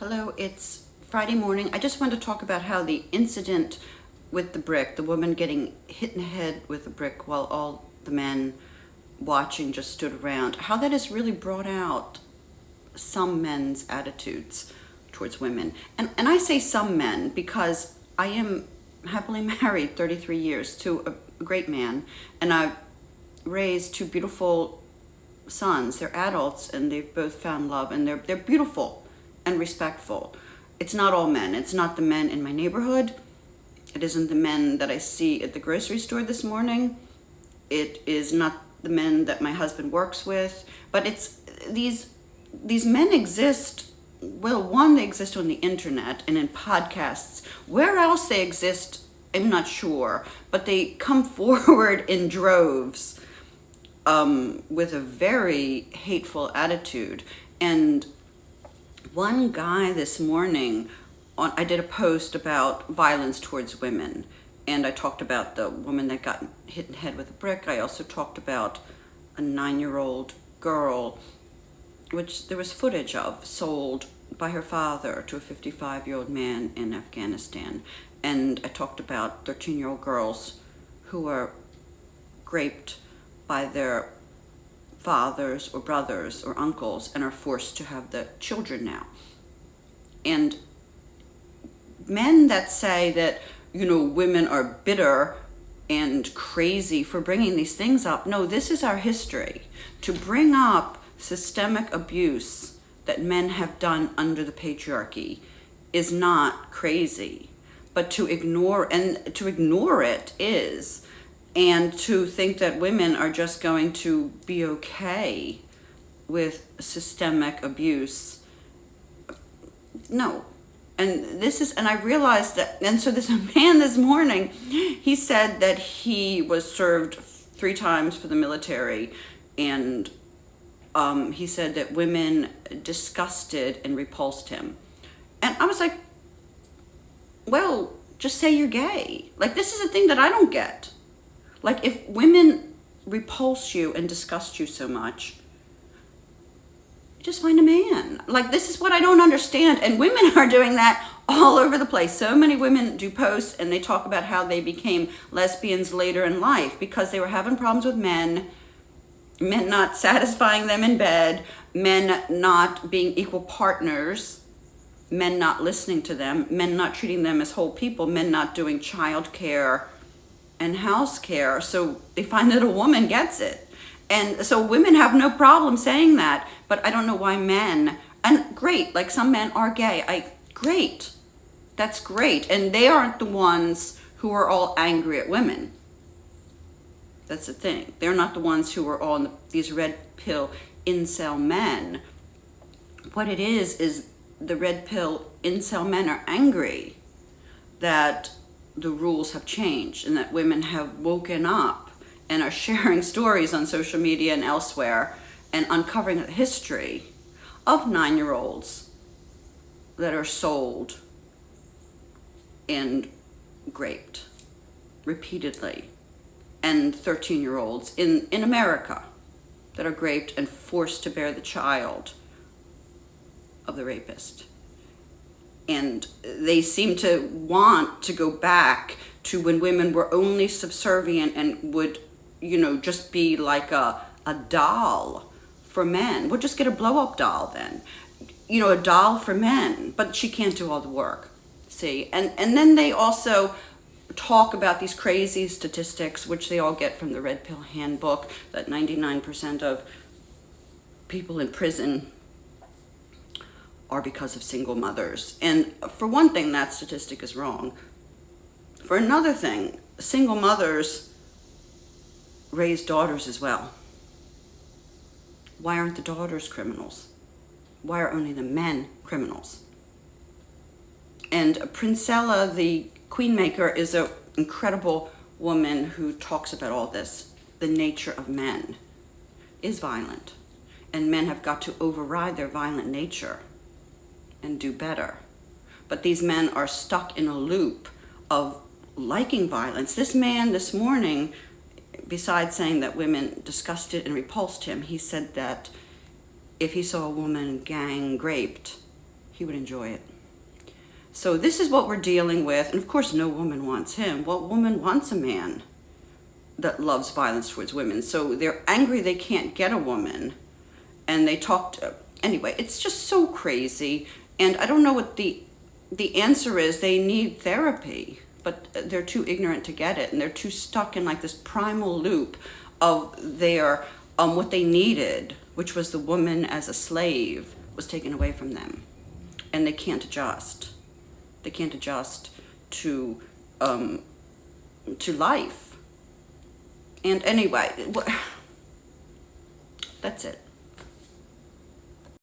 Hello, it's Friday morning. I just wanted to talk about how the incident with the brick, the woman getting hit in the head with a brick while all the men watching just stood around, how that has really brought out some men's attitudes towards women. And I say some men because I am happily married 33 years to a great man, and I've raised two beautiful sons. They're adults and they've both found love, and they're beautiful and respectful. It's not all men. It's not the men in my neighborhood. It isn't the men that I see at the grocery store this morning. It is not the men that my husband works with. But it's these men exist. Well, one, they exist on the internet and in podcasts. Where else they exist, I'm not sure. But they come forward in droves with a very hateful attitude. And one guy this morning, I did a post about violence towards women, and I talked about the woman that got hit in the head with a brick. I also talked about a 9-year-old girl, which there was footage of, sold by her father to a 55-year-old man in Afghanistan. And I talked about 13-year-old girls who are raped by their fathers or brothers or uncles and are forced to have the children now. And men that say that, women are bitter and crazy for bringing these things up. No, this is our history. To bring up systemic abuse that men have done under the patriarchy is not crazy, but to ignore it is. And to think that women are just going to be okay with systemic abuse. No. And I realized that, and so this man this morning, he said that he was served 3 times for the military, and he said that women disgusted and repulsed him. And I was like, well, just say you're gay. Like, this is a thing that I don't get. Like, if women repulse you and disgust you so much, just find a man. Like, this is what I don't understand. And women are doing that all over the place. So many women do posts and they talk about how they became lesbians later in life because they were having problems with men not satisfying them in bed, men not being equal partners, men not listening to them, men not treating them as whole people, men not doing child care and house care. So they find that a woman gets it. And so women have no problem saying that, but I don't know why men, and great, like some men are gay. Great. That's great. And they aren't the ones who are all angry at women. That's the thing. They're not the ones who are all these red pill incel men. What it is the red pill incel men are angry that the rules have changed and that women have woken up and are sharing stories on social media and elsewhere and uncovering the history of 9-year-olds that are sold and raped repeatedly, and 13-year-olds in America that are raped and forced to bear the child of the rapist. And they seem to want to go back to when women were only subservient and would, just be like a doll for men. We'll just get a blow-up doll then. A doll for men, but she can't do all the work. See? And then they also talk about these crazy statistics, which they all get from the Red Pill Handbook, that 99% of people in prison are because of single mothers. And for one thing, that statistic is wrong. For another thing, single mothers raise daughters as well. Why aren't the daughters criminals? Why are only the men criminals? And Princella, the Queenmaker, is an incredible woman who talks about all this. The nature of men is violent, and men have got to override their violent nature and do better. But these men are stuck in a loop of liking violence. This man this morning, besides saying that women disgusted and repulsed him, he said that if he saw a woman gang raped, he would enjoy it. So this is what we're dealing with. And of course, no woman wants him. What woman wants a man that loves violence towards women? So they're angry they can't get a woman. And they talked, anyway, it's just so crazy. And I don't know what the answer is. They need therapy, but they're too ignorant to get it. And they're too stuck in like this primal loop of their, what they needed, which was the woman as a slave, was taken away from them. And they can't adjust. They can't adjust to life. And anyway, that's it.